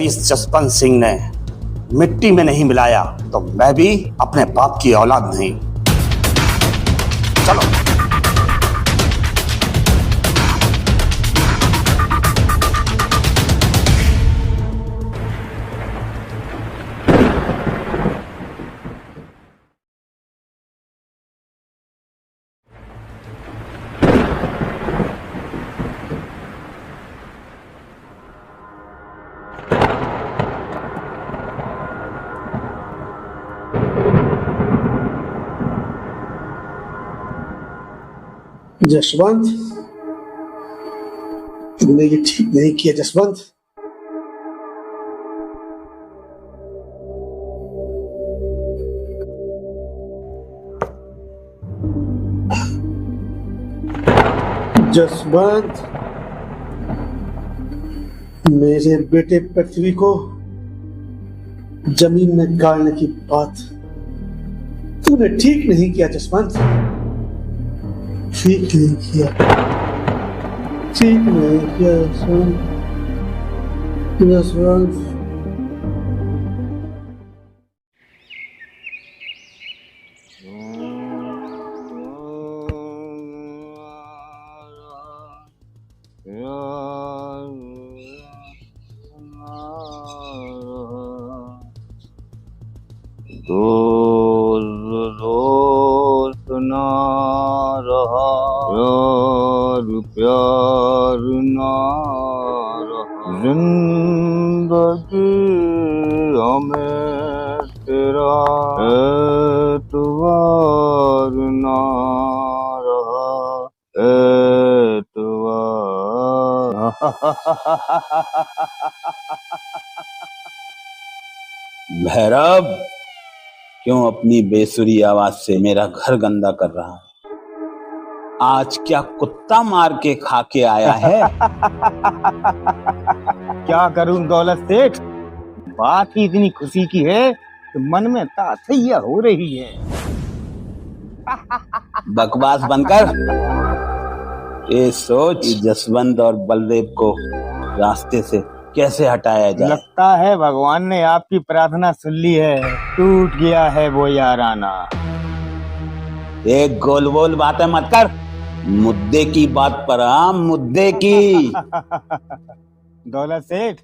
इस जसवंत सिंह ने मिट्टी में नहीं मिलाया तो मैं भी अपने बाप की औलाद नहीं। चलो। जसवंत, तुमने ये ठीक नहीं किया जसवंत। जसवंत, मेरे बेटे पृथ्वी को जमीन में गाड़ने की बात तूने ठीक नहीं किया जसवंत, ठीक नहीं किया, ठीक नहीं किया जसवंत। दोस्त ना रहा यार, प्यार ना रहा, जिंदगी हमें तेरा एतबार ना रहा, एतबार। भैरव, क्यों अपनी बेसुरी आवाज से मेरा घर गंदा कर रहा है? आज क्या कुत्ता मार के खा के आया है? क्या करूं दौलत सेठ, बात ही इतनी खुशी की है कि मन में तासैया हो रही है। बकवास बनकर ये सोच जसवंत और बलदेव को रास्ते से कैसे हटाया जाए। लगता है भगवान ने आपकी प्रार्थना सुन ली है, टूट गया है वो याराना। एक गोल गोल बातें मत कर, मुद्दे की बात पर आ, मुद्दे की। दौलत सेठ,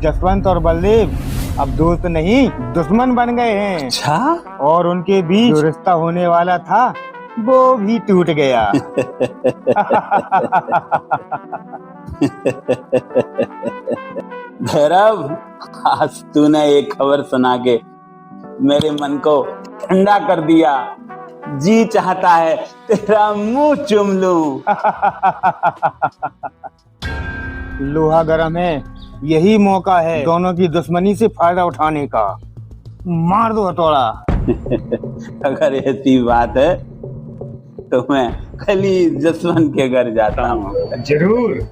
जसवंत और बलदेव अब दोस्त नहीं दुश्मन बन गए हैं। अच्छा? और उनके बीच जो रिश्ता होने वाला था वो भी टूट गया। भैरव, आज तूने एक खबर सुना के मेरे मन को ठंडा कर दिया। जी चाहता है तेरा मुंह चूम लूं। लोहा गर्म है, यही मौका है दोनों की दुश्मनी से फायदा उठाने का। मार दो हथौड़ा। अगर ऐसी बात है तो मैं कल ही जसवंत के घर जाता हूँ। जरूर।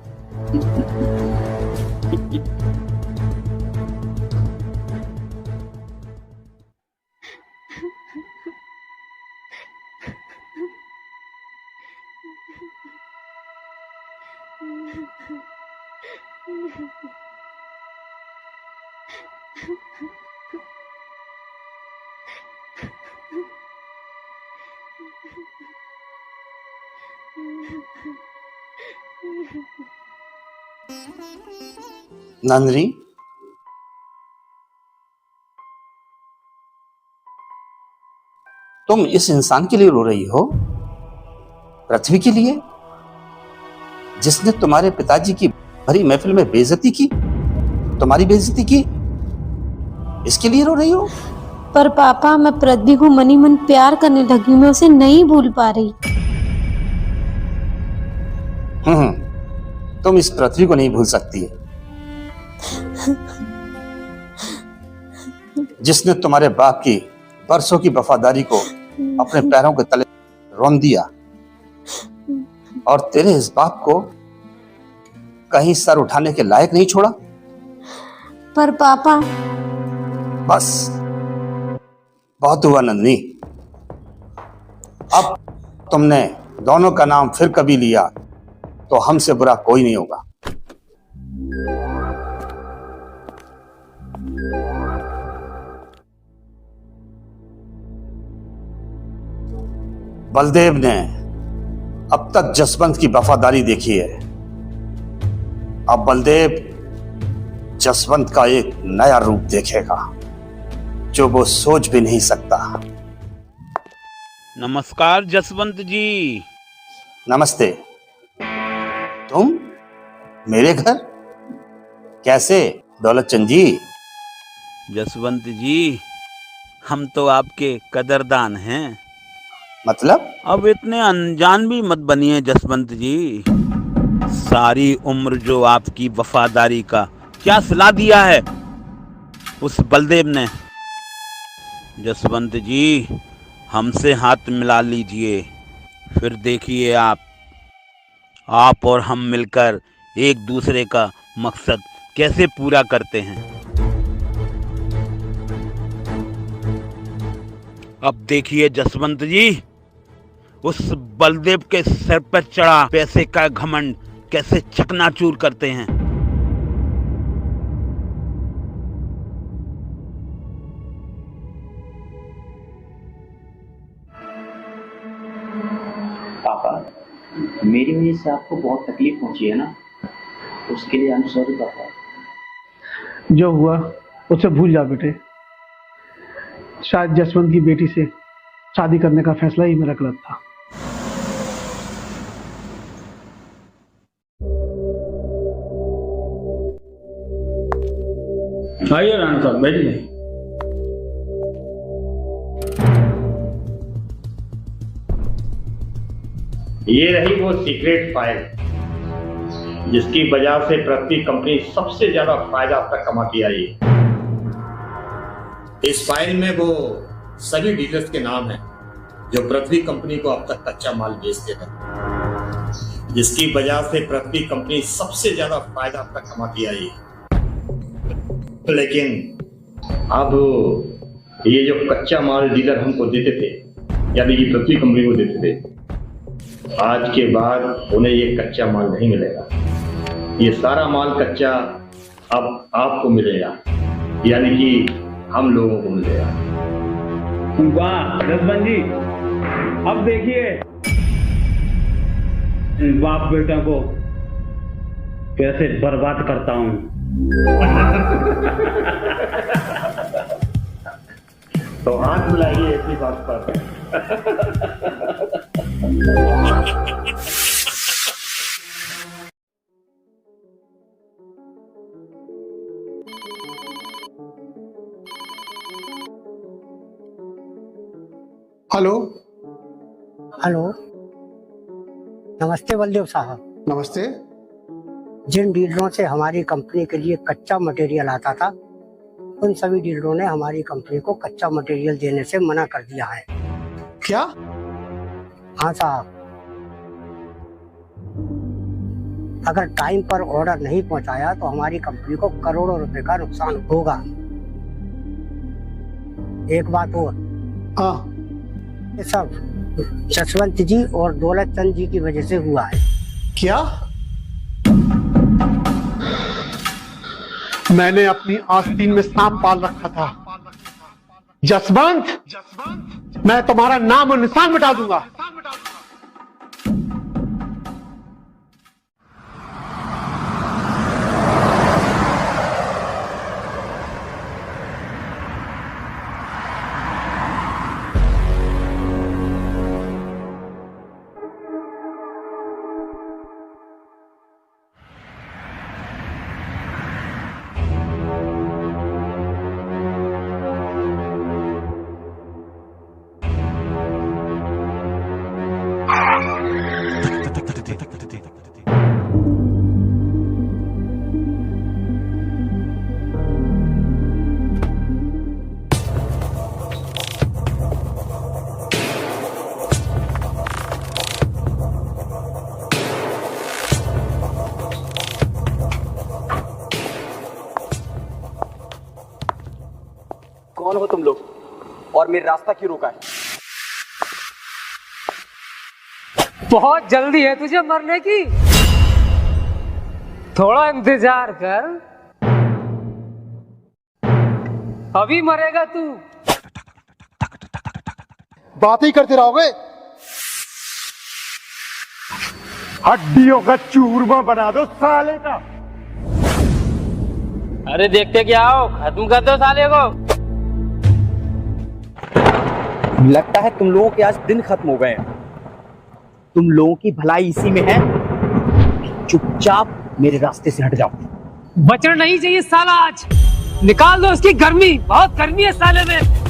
नंदनी, तुम इस इंसान के लिए रो रही हो? पृथ्वी के लिए, जिसने तुम्हारे पिताजी की भरी महफिल में बेइज्जती की, तुम्हारी बेइज्जती की, इसके लिए रो रही हो? पर पापा, मैं पृथ्वी को मनी मन प्यार करने लगी, मैं उसे नहीं भूल पा रही। तुम इस पृथ्वी को नहीं भूल सकती है, जिसने तुम्हारे बाप की बरसों की वफादारी को अपने पैरों के तले रौंद दिया और तेरे इस बाप को कहीं सर उठाने के लायक नहीं छोड़ा। पर पापा, बस बहुत हुआ नंदनी। अब तुमने दोनों का नाम फिर कभी लिया तो हमसे बुरा कोई नहीं होगा। बलदेव ने अब तक जसवंत की वफादारी देखी है। अब बलदेव जसवंत का एक नया रूप देखेगा जो वो सोच भी नहीं सकता। नमस्कार जसवंत जी। नमस्ते। तुम मेरे घर कैसे दौलतचंद जी? जसवंत जी, हम तो आपके कदरदान हैं। मतलब? अब इतने अनजान भी मत बनिए जसवंत जी। सारी उम्र जो आपकी वफादारी का क्या सिला दिया है उस बलदेव ने। जसवंत जी, हमसे हाथ मिला लीजिए, फिर देखिए आप और हम मिलकर एक दूसरे का मकसद कैसे पूरा करते हैं। अब देखिए जसवंत जी, उस बलदेव के सिर पर चढ़ा पैसे का घमंड कैसे चकनाचूर करते हैं। पापा, मेरी वजह से आपको बहुत तकलीफ पहुंची है ना, उसके लिए आई एम सॉरी पापा। जो हुआ उसे भूल जा बेटे। शायद जसवंत की बेटी से शादी करने का फैसला ही मेरा गलत था। आइए राणा साहब, बैठिए। ये रही वो सीक्रेट फाइल जिसकी वजह से पृथ्वी कंपनी सबसे ज्यादा फायदा अब तक कमाती आई है। इस फाइल में वो सभी डीलर्स के नाम हैं जो पृथ्वी कंपनी को अब तक कच्चा माल बेचते थे, जिसकी वजह से पृथ्वी कंपनी सबसे ज्यादा फायदा अब तक कमाती आई है। लेकिन अब ये जो कच्चा माल डीलर हमको देते थे, यानी कि पृथ्वी कंपनी को देते थे, आज के बाद उन्हें ये कच्चा माल नहीं मिलेगा। ये सारा माल कच्चा अब आपको मिलेगा, यानी कि हम लोगों को मिलेगा। वाह जसवंत जी, अब देखिए इन बाप बेटा को कैसे बर्बाद करता हूँ। तो हाथ मिलाइए इसी बात पर। हेलो। हेलो, नमस्ते बलदेव साहब। नमस्ते। जिन डीलरों से हमारी कंपनी के लिए कच्चा मटेरियल आता था, उन सभी डीलरों ने हमारी कंपनी को कच्चा मटेरियल देने से मना कर दिया है। क्या? हाँ साहब, अगर टाइम पर ऑर्डर नहीं पहुंचाया तो हमारी कंपनी को करोड़ों रुपए का नुकसान होगा। एक बात और, हाँ। ये सब जसवंत जी और दौलतचंद जी की वजह से हुआ है। क्या? मैंने अपनी आस्तीन में सांप पाल रखा था। जसवंत, मैं तुम्हारा नाम और निशान मिटा दूंगा। कौन हो तुम लोग और मेरे रास्ता क्यों रोका है? बहुत जल्दी है तुझे मरने की, थोड़ा इंतजार कर, अभी मरेगा तू। बात ही करते रहोगे? हड्डियों का चूरमा बना दो साले का। अरे देखते क्या हो, खत्म कर दो साले को। लगता है तुम लोगों के आज दिन खत्म हो गए हैं। तुम लोगों की भलाई इसी में है, चुपचाप मेरे रास्ते से हट जाओ। बचना नहीं चाहिए साला आज। निकाल दो उसकी गर्मी, बहुत गर्मी है साले में।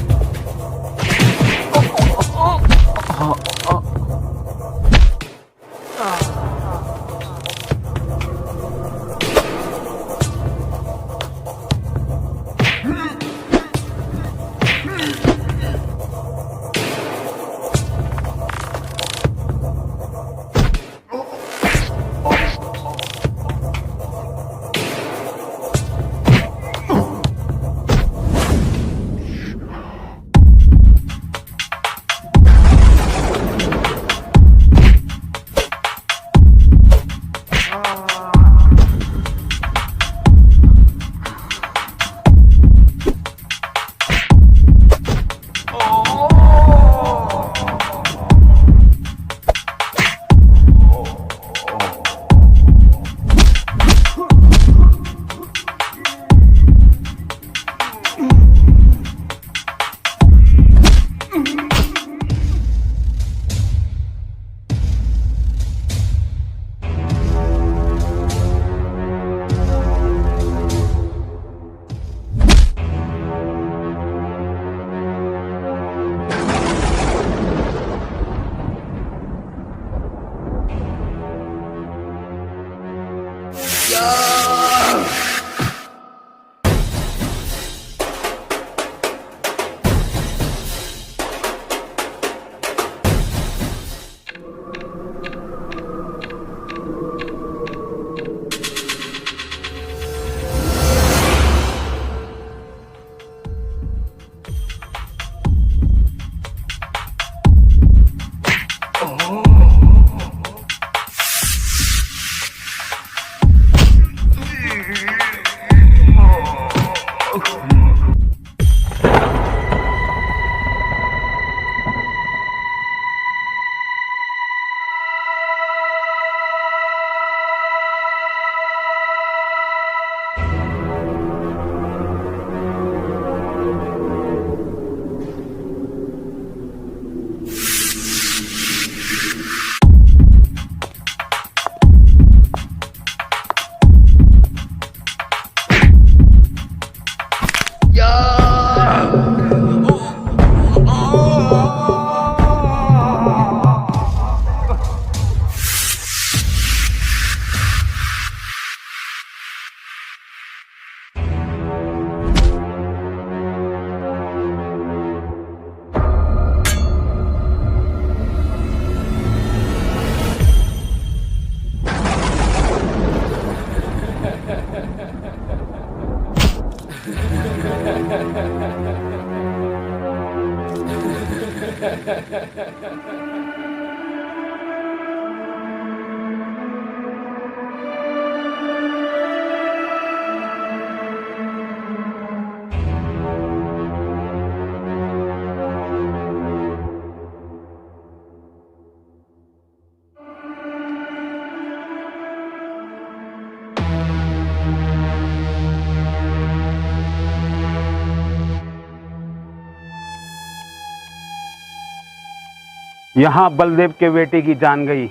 यहाँ बलदेव के बेटे की जान गई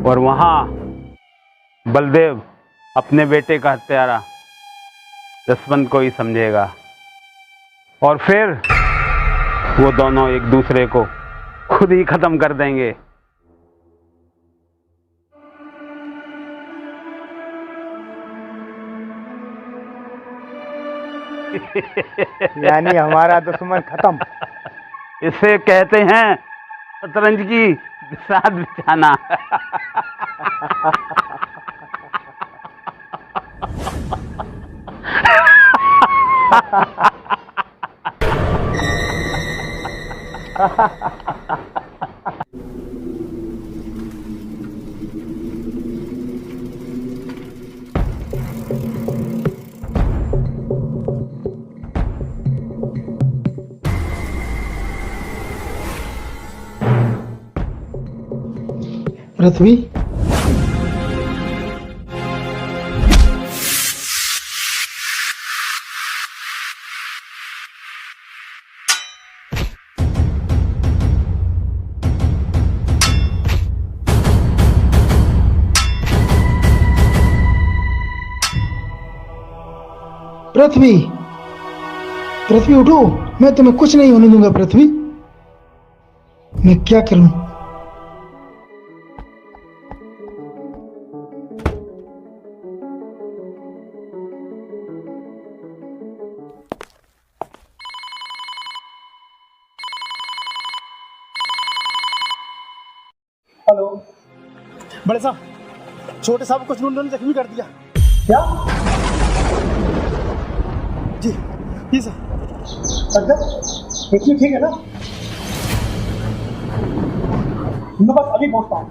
और वहाँ बलदेव अपने बेटे का हत्यारा जसवंत को ही समझेगा और फिर वो दोनों एक दूसरे को खुद ही खत्म कर देंगे। यानी हमारा दुश्मन खत्म। इसे कहते हैं शतरंज की साथ बिछाना। पृथ्वी, पृथ्वी, पृथ्वी उठो, मैं तुम्हें कुछ नहीं होने दूंगा पृथ्वी। मैं क्या करूं? हेलो बड़े साहब, छोटे साहब को कुछ गुंडों ने जख्मी कर दिया। क्या? जी सर। देखिए ठीक है ना? मैं बस अभी पहुंचता हूँ।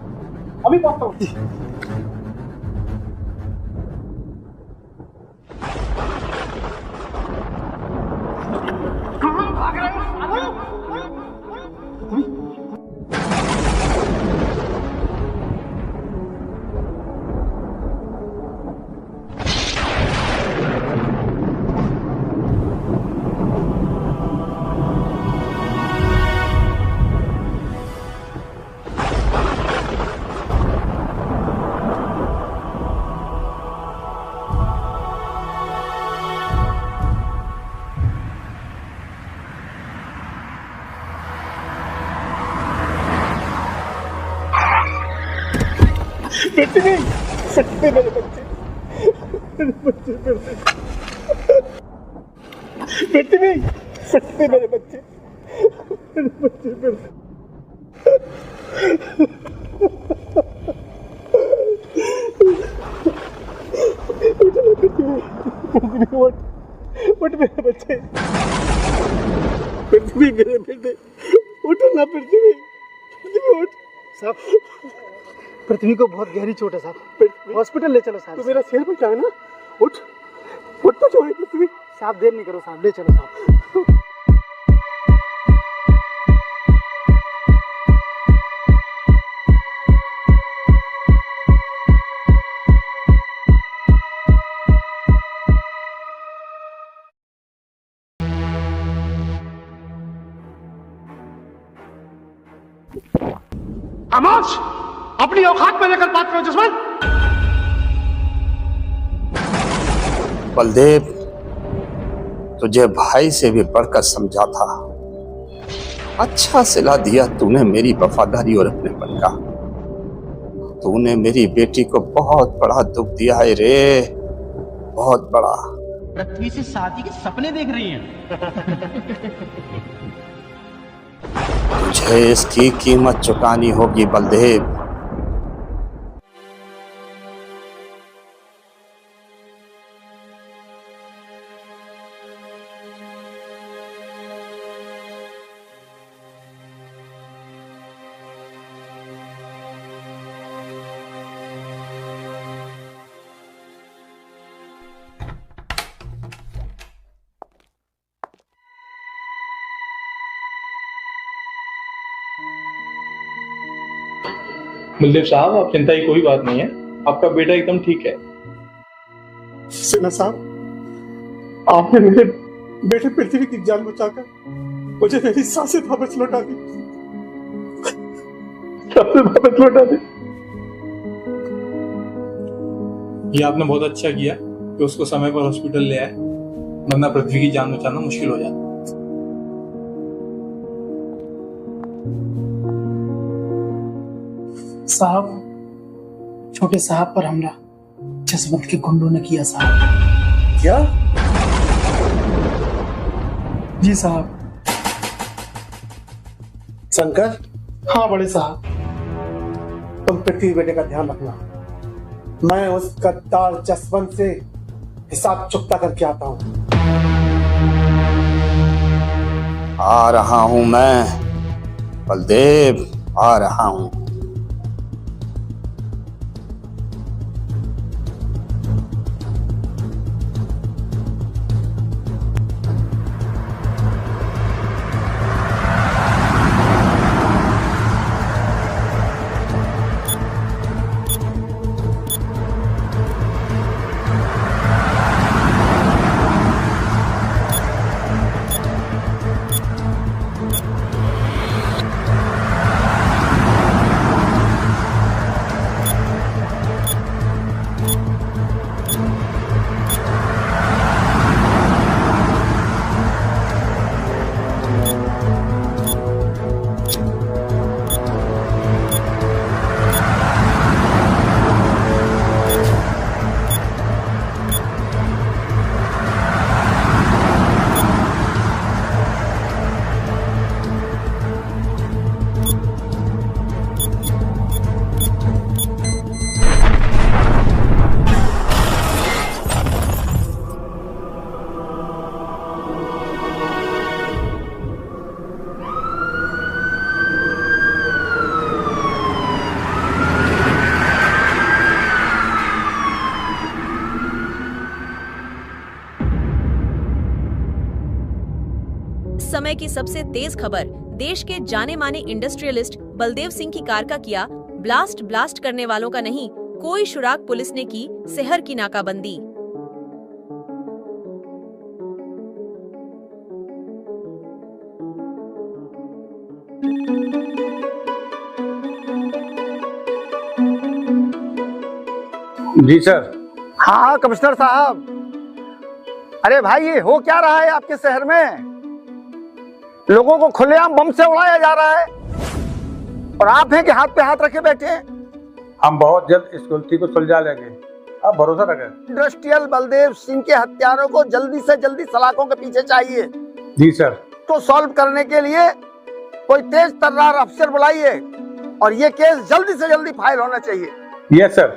कहाँ भाग रहे हो? सकते मेरे बच्चे, बेटी नहीं सकते मेरे बच्चे। उठ मेरे बच्चे, पृथ्वी मेरे बेटे, उठो ना पृथ्वी, उठ। साहब पृथ्वी को बहुत गहरी चोट है साहब, हॉस्पिटल ले चलो साहब। तो मेरा सिर पिटा है ना, उठ तो छोड़े पृथ्वी। साहब देर नहीं करो साहब, ले चलो साहब। खामोश, अपनी औकात में लेकर बात करो जसवंत। बलदेव, तुझे भाई से भी बढ़कर समझा था। अच्छा सिला दिया तूने मेरी वफादारी और अपनेपन का। तूने मेरी बेटी को बहुत बड़ा दुख दिया है रे, बहुत बड़ा। पृथ्वी से शादी के सपने देख रही हैं। तुझे इसकी कीमत चुकानी होगी बलदेव। बलदेव साहब, आप चिंता की कोई बात नहीं है, आपका बेटा एकदम ठीक है। सिन्हा साहब, आपने मेरे बेटे पृथ्वी की जान बचाकर मुझे मेरी सांसें वापस लौटा दी, ये आपने बहुत अच्छा किया कि उसको समय पर हॉस्पिटल ले आए, वरना पृथ्वी की जान बचाना मुश्किल हो जाता। साहब, छोटे साहब पर हमला जसवंत के गुंडों ने किया साहब। क्या? जी साहब। शंकर? हाँ बड़े साहब। तुम पृथ्वी बेटे का ध्यान रखना, मैं उस गद्दार जसवंत से हिसाब चुकता करके आता हूँ। आ रहा हूं मैं बलदेव, आ रहा हूं। समय की सबसे तेज खबर, देश के जाने माने इंडस्ट्रियलिस्ट बलदेव सिंह की कार का किया ब्लास्ट करने वालों का नहीं, कोई सुराग पुलिस ने की शहर की नाकाबंदी। जी सर। हाँ कमिश्नर साहब। अरे भाई ये हो क्या रहा है आपके शहर में? लोगों को खुलेआम बम से उड़ाया जा रहा है और आप हैं कि हाथ पे हाथ रखे बैठे हैं। हम बहुत जल्द इस गलती को सुलझा लेंगे, आप भरोसा रखें। इंडस्ट्रियल बलदेव सिंह के हत्यारों को जल्दी से जल्दी सलाखों के पीछे चाहिए। जी सर। तो सॉल्व करने के लिए कोई तेज तर्रार अफसर बुलाइए और ये केस जल्दी से जल्दी फाइल होना चाहिए। Yes sir.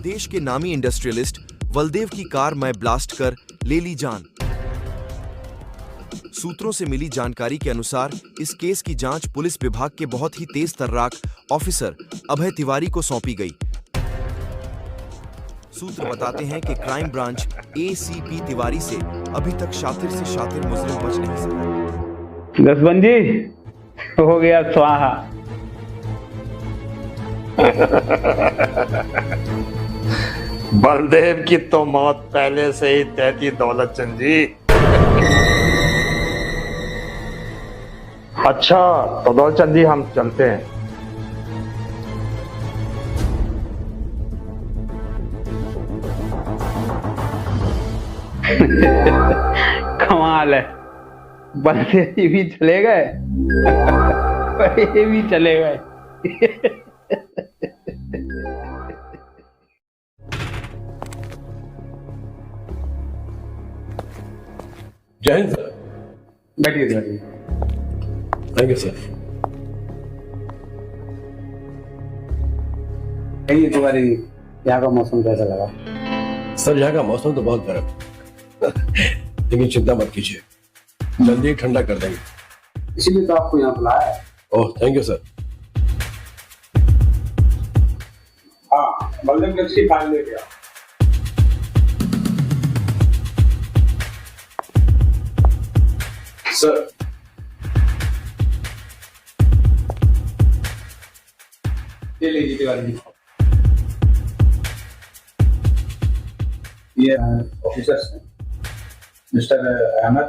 देश के नामी इंडस्ट्रियलिस्ट बलदेव की कार में ब्लास्ट कर ले ली जान। सूत्रों से मिली जानकारी के अनुसार इस केस की जांच पुलिस विभाग के बहुत ही तेज तर्राक ऑफिसर अभय तिवारी को सौंपी गई। सूत्र बताते हैं कि क्राइम ब्रांच एसीपी तिवारी से अभी तक शातिर से शातिर मुजरिम बच नहीं सका। जसवंत जी हो गया स्वाहा। बलदेव की तो मौत पहले से ही तय थी दौलत चंद जी। अच्छा तो दौलत चंद जी हम चलते हैं। कमाल है, बलदेव जी भी चले गए, ये भी चले गए। जय हिंद सर। बैठिए बैठिए। Thank you sir. कहिए तुम्हारी यहाँ का मौसम कैसा लगा? सर यहाँ का मौसम तो बहुत गर्म लेकिन चिंता मत कीजिए, जल्दी ही ठंडा कर देंगे। इसीलिए तो आपको यहाँ बुलाया है। Oh thank you sir. हाँ बलदेव की अच्छी फाइल लेके आओ। सर ये लीजिए तिवारी जी, ये ऑफिसर्स हैं, मिस्टर अहमद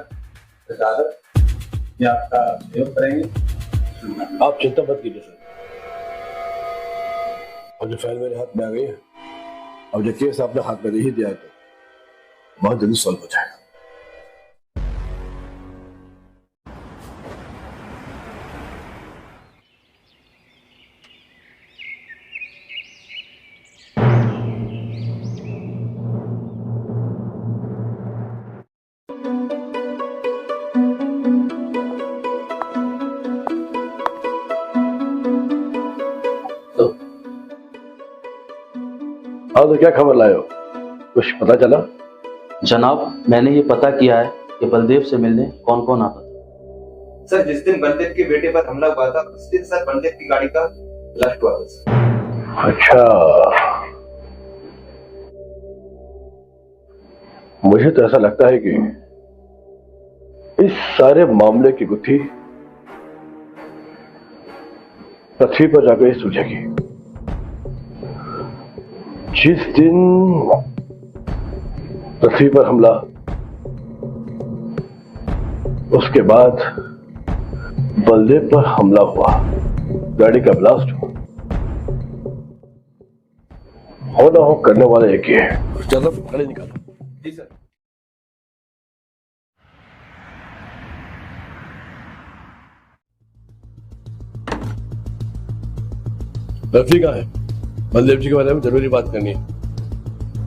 प्रसाद, ये आपका सहयोग करेंगे। आप चिंता मत कीजिए सर, और जो फाइल मेरे हाथ में आ गई है, अब जो केस आपने हाथ में दे ही दिया है तो बहुत जल्दी सॉल्व हो जाएगा। हाँ तो क्या खबर लाए हो, कुछ पता चला? जनाब मैंने ये पता किया है कि बलदेव से मिलने कौन कौन आता था। सर जिस दिन बलदेव के बेटे पर हमला हुआ था उस दिन सर बलदेव की गाड़ी का ब्लास्ट हुआ था सर। अच्छा, मुझे तो ऐसा लगता है कि इस सारे मामले की गुत्थी पृथ्वी पर जाकर ही सूझेगी। जिस दिन पृथ्वी पर हमला, उसके बाद बलदेव पर हमला हुआ, गाड़ी का ब्लास्ट हुआ, हो ना हो करने वाला एक ही है। चलो गाड़ी निकालो। जी सर। पृथ्वी कहाँ है? बलदेव जी के बारे में जरूरी बात करनी है।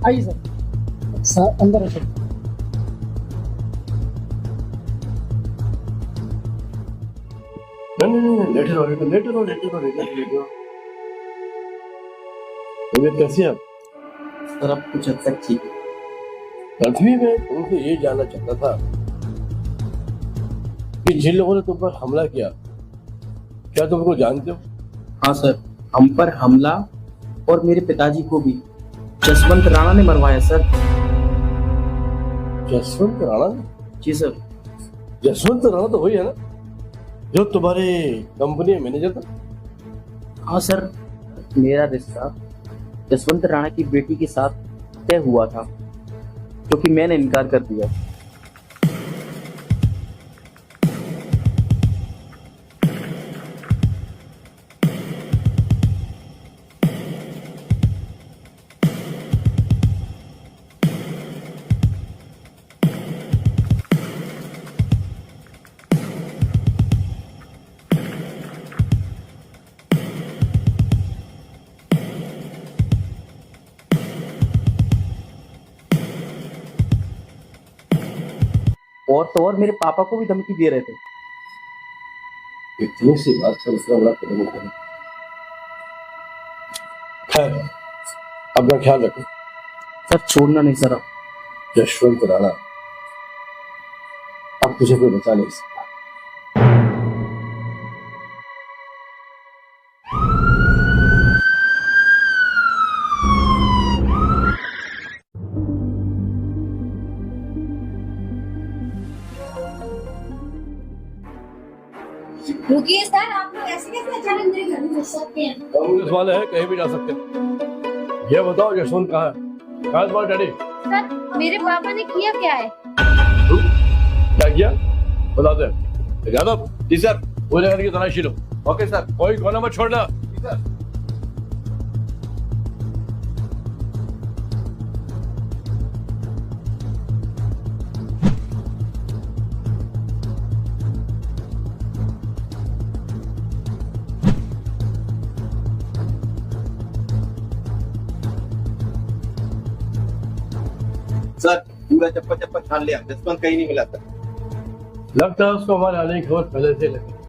आइए सर अंदर है सर। नहीं लेटे रहो। तबीयत कैसी है? सर अब कुछ हद तक ठीक है। पृथ्वी में तुमसे ये जानना चाहता था कि जिन लोगों ने तुम पर हमला किया, क्या तुम उनको जानते हो? हाँ सर, हम पर हमला और मेरे पिताजी को भी जसवंत राणा ने मरवाया सर। जसवंत राणा? जी सर। जसवंत राणा तो वही है ना जो तुम्हारी कंपनी में मैनेजर था? हाँ सर, मेरा रिश्ता जसवंत राणा की बेटी के साथ तय हुआ था, जो कि मैंने इनकार कर दिया। और तो और मेरे पापा को भी धमकी दे रहे थे। इतनी सी बात से इतना बड़ा कदम उठाना। खैर, अपना ख्याल रखो। सर छोड़ना नहीं सर। जसवंत राणा अब तुझे कोई बचा नहीं सकता। रुकिए सर, आप लोग ऐसे कैसे अचानक मेरे घर में घुस सकते हैं? पुलिस वाले हैं, कहीं भी जा सकते हैं। ये बताओ जसवंत कहाँ है? कहाँ है तुम्हारा डैडी? सर मेरे पापा ने किया क्या है? क्या किया बता दे। यादव जी सर, वो जगह की तलाशी लो। Okay sir. कोई कोना मत छोड़ना। जी सर। सर पूरा चप्पा चप्पा छान लिया, जसवंत कहीं नहीं मिला सर। लगता है उसको हमारे आने की खबर पहले से लगी।